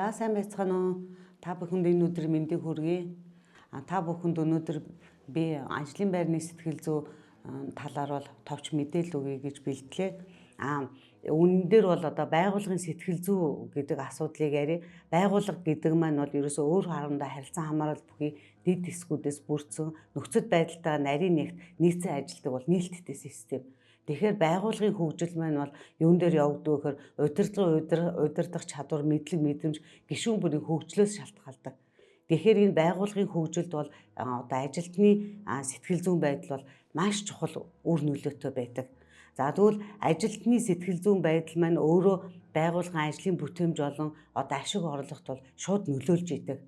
За сайн байцгаана уу? Та бүхэнд энэ өдрийн мэндийг хүргэе. Та бүхэнд өнөөдөр би ажлын байрны сэтгэл зүй талаар бол товч мэдээлэл өгье гэж бэлтлээ. Үүн дээр бол одоо байгууллагын сэтгэл зүй гэдэг асуудлыг яриа. Байгууллага гэдэг маань бол ерөөсөө өөр хоорондоо харилцан хамаарал бүхий дэд хэсгүүдээс бүрдсэн нөхцөл байдалтай нарийн нэгт нийцэн ажилдаг бол нийлтдээ систем. Тэгэхээр байгууллагын хөгжил маань бол юун дээр явагддаг гэхээр удирдах чадвар, мэдлэг, мэдрэмж гишүүн бүрийн хөгжлөөс шалтгаалдаг. Тэгэхээр энэ байгууллагын хөгжилд бол одоо ажилтны сэтгэл зүйн байдал бол маш чухал үр нөлөөтэй байдаг. За тэгвэл ажилтны сэтгэл зүйн байдал маань өөрөө байгууллагын ажлын бүтээмж болон одоо ашиг орлогот бол шууд нөлөөлж идэг.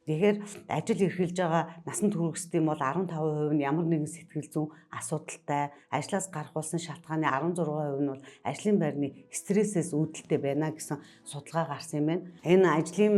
Тэгэхээр ажил эрхэлж байгаа насан туршидын бол 15% нь ямар нэгэн сэтгэл зүйн асуудалтай, ажлаас гарах болсон шалтгааны 16% нь бол ажлын байрны стрессээс үүдэлтэй байна гэсэн судалгаа гарсан юм байна. Энэ ажлын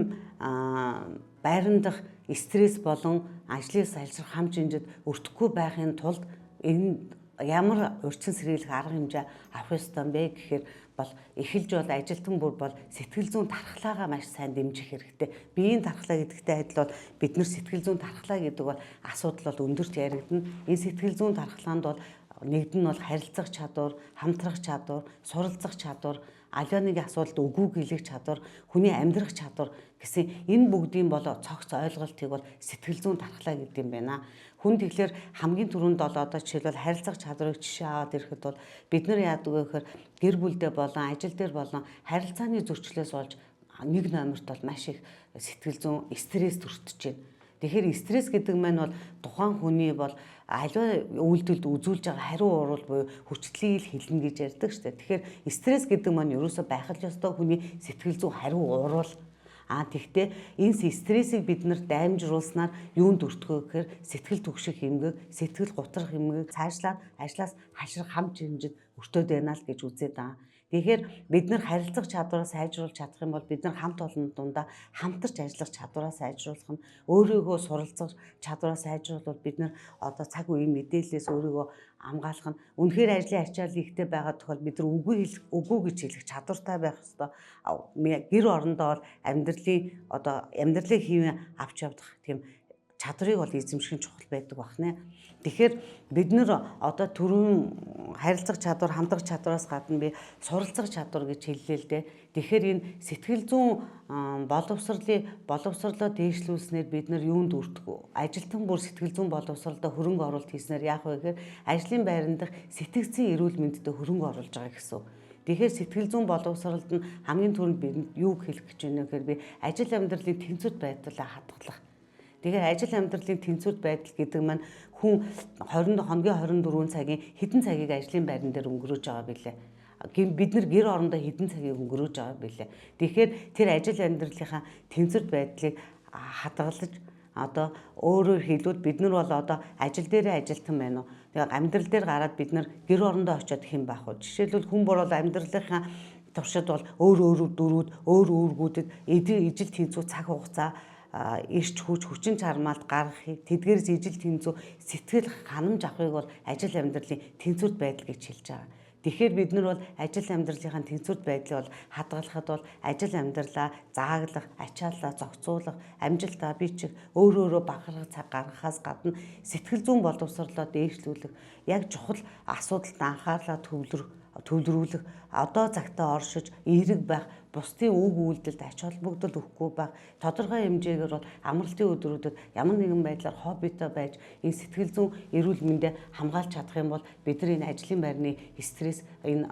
байран дахь стресс болон ажлын салшрах хам жинжид өртөхгүй байхын тулд энэ ямар урьдчилан сэргийлэх арга хэмжээ авах ёстой юм бэ гэхээр бол эхэлж бол ажилтан бүр бол сэтгэл зүйн тархлаагаа маш сайн дэмжих хэрэгтэй. Биеийн тархлаа гэдэгтэй адил бол бид нар сэтгэл зүйн тархлаа гэдэг бол асуудал бол өндөрт яригдана. Энэ сэтгэл зүйн тархлаанд бол нэгд нь бол харилцах чадвар, хамтрах чадвар, суралцах чадвар, аливаа нэг асуудалд үгүй хэлэх чадвар, хүний амьдрах чадвар гэсэн энэ бүгдийн бол цогц ойлголтыг бол сэтгэл зүйн тархлаа гэдэг юм байна. Хүн тэгэхээр хамгийн түрүүнд бол одоо жишээлбэл харилцах чадварыг жишээ аваад ирэхэд бол бид нар яадаг вэ гэхээр гэр бүлдээ болон ажил дээр болон харилцааны зөрчлөөс болж нэг номерт бол маш их сэтгэл зүйн стресс төртөж байна. Тэгэхээр стресс гэдэг маань бол тухайн хүний бол аливаа үйлдэлд үзүүлж байгаа хариу урвал буюу хүчтэй хэлнэ гэж ярьдаг шүү дээ. Тэгэхээр стресс гэдэг маань ерөөсөө байх л ёстой хүний сэтгэл зүйн хариу урвал. Тэгтээ энэ стрессийг бид нар даймжруулснаар юунд өртгөө гэхээр сэтгэл түгших эмгэг, сэтгэл гутрах эмгэг цаашлаад ажлаас хашрах хам жимжид өртөөд байна л гэж үзээд байгаа. Тэгэхээр бид нар харилцах чадвараа сайжруулж чадах юм бол бид нар хамт олон дундаа хамтарч ажиллах чадвараа сайжруулах нь өөрийгөө суралцах чадвараа сайжруулбал бид нар одоо цаг үеийн мэдээллээс өөрийгөө хамгаалах нь үнэхээр ажлын ачаалал ихтэй байгаа тохиол бид нар үгүй гэж хэлэх чадвартай байх ёстой. Гэр орондоо бол амьдралыг хийвэн авч явах тийм чадрыг бол эзэмших нь чухал байдаг байна. Тэгэхээр бид нар одоо түрүүн харилцах чадвар, хамтрах чадвараас гадна би суралцах чадвар гэж хэллээ л дээ. Тэгэхээр энэ сэтгэл зүйн боловсролоо дээшлүүлснээр бид нар юунд өртгөө? Ажилтан бүр сэтгэл зүйн боловсролдоо хөрөнгө оруулалт хийснээр яах вэ гэхээр ажлын байран дахь сэтгцийн эрүүл мэндэд хөрөнгө оруулж байгаа гэсэн. Тэгэхээр сэтгэл зүйн боловсролд нь хамгийн түрүүнд би юу хэлэх гэж байна вэ гэхээр би ажил амьдралын тэнцвэр байдлаа хадгалах. Тэгэхээр ажил амьдралын тэнцвэр байдал гэдэг маань хүн хоногийн 24 цагийн хэдэн цагийг ажлын байран дээр өнгөрөөж байгаа билээ. Бид нар гэр орондоо хэдэн цагийг өнгөрөөж байгаа билээ. Тэгэхээр тэр ажил амьдралынхаа тэнцвэр байдлыг хадгалж одоо өөрөөр хэлбэл бид нар бол одоо ажил дээрээ ажилтан байна уу? Тэгээ амьдрал дээр гараад бид нар гэр орондоо очиод хэн байх вэ? Жишээлбэл хүн бол амьдралынхаа туршид бол өөр дөрүүд, өөр үүргүүдэд ижил тэнцүү цаг хугацаа ирч хүчин чармаалт гаргахыг тэдгээрээс ижил тэнцүү сэтгэл ханамж авахыг бол ажил амьдралын тэнцвэр байдал гэж хэлж байгаа. Тэгэхээр бид нар бол ажил амьдралынхаа тэнцвэр байдлыг бол хадгалахад бол ажил амьдралаа зааглах, ачааллаа зохицуулах, амжилтаа бичих, өөрөөрөө бахархах цаг гаргахаас гадна сэтгэл зүйн боловсролоо дээшлүүлэх, яг чухал асуудалд анхаарлаа төвлөрүүлэх, одоо цагтаа оршиж, эерэг байх, бусдын үг үйлдэлд ач холбогдол өгөхгүй байх, тодорхой хэмжээгээр бол амралтын өдрүүдэд ямар нэгэн байдлаар хоббитой байж энэ сэтгэл зүйн эрүүл мэндэ хамгаалж чадах юм бол бид нар энэ ажлын байрны стресс энэ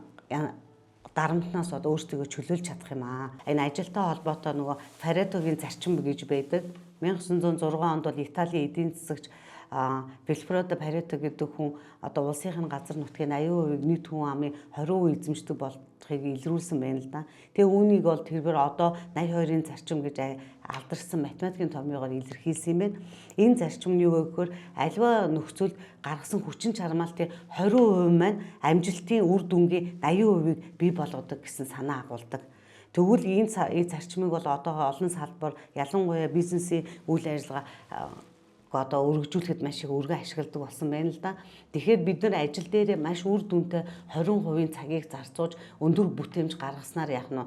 дарамтнаас өөрсдөө чөлөөлж чадах юм аа. Энэ ажилтай холбоотой нөгөө Паретогийн зарчим гэж байдаг. 1906 онд бол Италийн эдийн засагч Вильфредо Парето гэдэг хүн одоо улсынхын газар нутгийн 80% нийт хүн амын 20% эзэмшдэг болохыг илрүүлсэн байна л да. Тэгээ үүнийг бол тэрээр одоо 82-ын зарчим гэж алдарсан математикийн томьёогоор илэрхийлсэн юм байна. Энэ зарчим нь юу вэ гэхээр аливаа нөхцөлд гаргасан хүчин чармаалтын 20% маань амжилтын үр дүнгийн 80%-ийг бий болгодог гэсэн санаа агуулдаг. Тэгвэл энэ зарчмыг бол одоо олон салбар ялангуяа бизнесийн үйл ажиллагаа одоо өргөжүүлэхэд маш их өргөн ашигладаг болсон байна л да. Тэгэхээр бид нар ажил дээр маш үр дүнтэй 20% цагийг зарцуулж өндөр бүтээмж гаргаснаар яах нь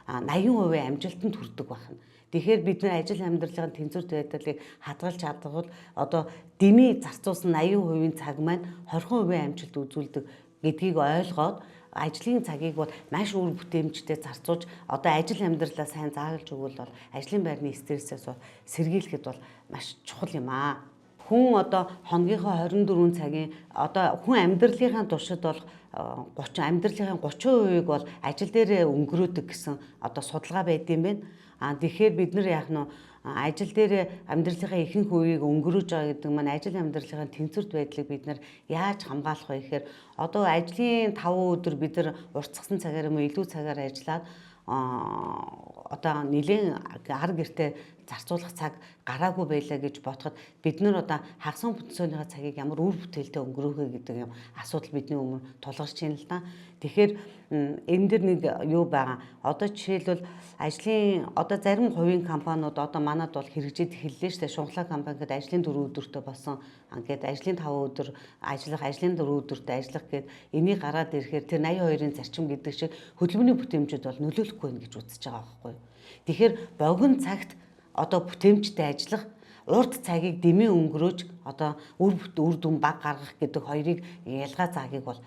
80% амжилтанд хүрдэг байна. Тэгэхээр бид нар ажил амьдралын тэнцвэрт байдлыг хадгалж чадвал одоо дэмий зарцуулсан 80% цаг маань 20% амжилт үзүүлдэг гэдгийг ойлгоод ажлын цагийг бол маш үр бүтээмжтэй зарцуулж одоо ажил амьдралаа сайн заалж өгвөл бол ажлын байрны стрессээс сэргийлэхэд бол маш чухал юм аа. Хүн одоо хоногийнхоо 24 цагийн одоо хүн амьдралынхаа туршид бол 30%-ийн 30%-ийг бол ажил дээр өнгөрөөдөг гэсэн одоо судалгаа байд юм байна. Тэгэхээр бид нар яах нь ажил дээр амьдралынхаа ихэнх үеийг өнгөрөөж байгаа гэдэг маань ажил амьдралынхаа тэнцвэрт байдлыг бид нар яаж хамгаалах вэ гэхээр одоо ажлын 5 өдөр бид нар уртсгасан цагаар юм уу илүү цагаар ажиллаад одоо нэлийн ар гэртээ зарцуулах цаг гараагүй байлаа гэж бодоход бид нар одоо хагас бүтцөөнийхөө цагийг ямар үр бүтээлтэй өнгөрөөхөө гэдэг юм асуудал бидний өмнө тулгарч байна л да. Тэгэхээр энэ дэр нэг юу байгаа. Одоо жишээлбэл ажлын одоо зарим хувийн компаниуд одоо манад бол хэрэгжиж эхэллээ шүү дээ. Шунхлаа компани гэдэг ажлын 4 өдөртөө болсон. Ингээд ажлын 5 өдөр ажиллах, ажлын 4 өдөртөө ажиллах гэд энийг гараад ирэхээр тэр 82-ын зарчим гэдэг шиг хөдөлмөрийн бүтээмжүүд бол нөлөөлөхгүй байх гэж үзэж байгаа байхгүй юу. Тэгэхээр богино цагт одоо бүтээмжтэй ажиллах, урт цагийг дэмий өнгөрөөж одоо үр дүн баг гаргах гэдэг хоёрыг ялгаа заагийг бол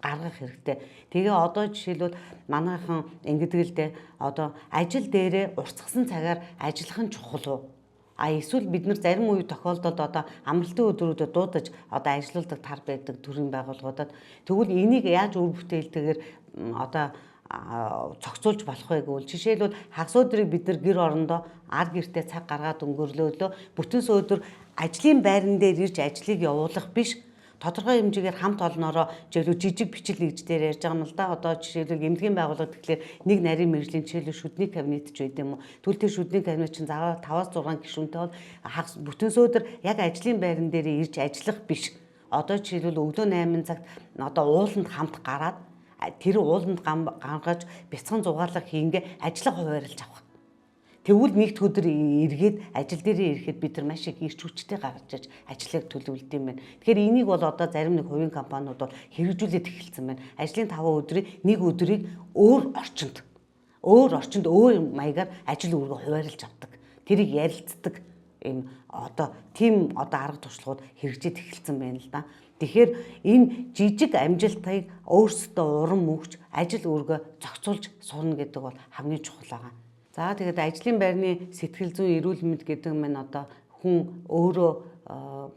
гаргах хэрэгтэй. Тэгээ одоо жишээлбэл манайхан ингэдэг л дээ одоо ажил дээрээ уртсгасан цагаар ажиллах нь чухал уу? Эсвэл бид нар зарим үе тохиолдолд одоо амралтын өдрүүдэд дуудаж одоо ажилладаг тар байдаг төрлийн байгууллагуудад тэгвэл энийг яаж үр бүтээлтэйгээр одоо цогцолж болох вэ гэвэл жишээлбэл хагас өдрийг бид нар гэр орондоо ар гэртээ цаг гаргаад өнгөрлөөлөө бүтэн өдөр ажлын байран дээр ирж ажлыг явуулах биш тодорхой хэмжээгээр хамт олноороо жижиг бичил нэгж дээр ярьж байгаа юм л да. Одоо жишээлбэл эмнэлгийн байгууллага тэгэхээр нэг нарийн мэргэжлийн жишээлбэл шүдний кабинет ч байд юм уу. Тэгвэл тэр шүдний кабинет чинь заавал 5-6 гишүүнтэй бол хагас бүтэн өдөр яг ажлын байран дээр ирж ажиллах биш. Одоо жишээлбэл өглөө 8 цагт одоо ууланд хамт гараад тэр ууланд гаргаж бяцхан зугаалга хийнгээ ажиллах хуваарлж авах. Тэгвэл нэгд өдөр эргээд ажил дээрээ ирэхэд бид нар маш их эрч хүчтэй гаргаж иж ажлыг төлөвлөд юм байна. Тэгэхээр энийг бол одоо зарим нэг хувийн компаниуд бол хэрэгжүүлээд эхэлсэн байна. Ажлын 5 өдрийн нэг өдрийг өөр орчинд өөр маягаар ажил үүргээ хуваарлж авдаг. Тэрийг ярилцдаг ийм одоо тийм одоо арга туршлагууд хэрэгжиж эхэлсэн байна л да. Тэгэхээр энэ жижиг амжилтыг өөрсдөө уран мөгч ажил үүргээ зохицуулж сурна гэдэг бол хамгийн чухал байгаа. За тэгээд ажлын байрны сэтгэл зүйн эрүүл мэнд гэдэг нь одоо хүн өөрөө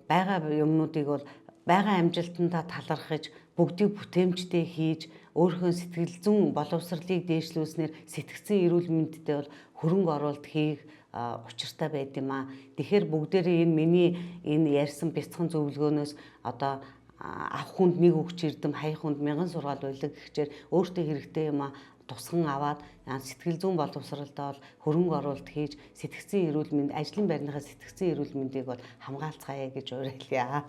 байгаа юмнуудыг бол байгаа амжилтандаа талархаж бүгдийг бүтээмжтэй хийж өөрийнхөө сэтгэл зүйн боловсролыг дээшлүүлснээр сэтгцэн эрүүл мэндэд бол хөрөнгө оруулалт хийх учиртай байд юм аа. Тэгэхээр бүгдээрээ энэ миний энэ ярьсан бяцхан зөвлөгөөнөөс одоо авах хүнд нэг өгч ирдэм, хаях хүнд 1000 сургаал байлаг гэхчээр өөртөө хэрэгтэй юм аа тусган аваад сэтгэл зүйн боловсролдоо бол хөрөнгө оруулалт хийж сэтгцэн эрүүл мэнд ажлын байрныхаа сэтгцэн эрүүл мэндийг бол хамгаалцгаая гэж уриалъя.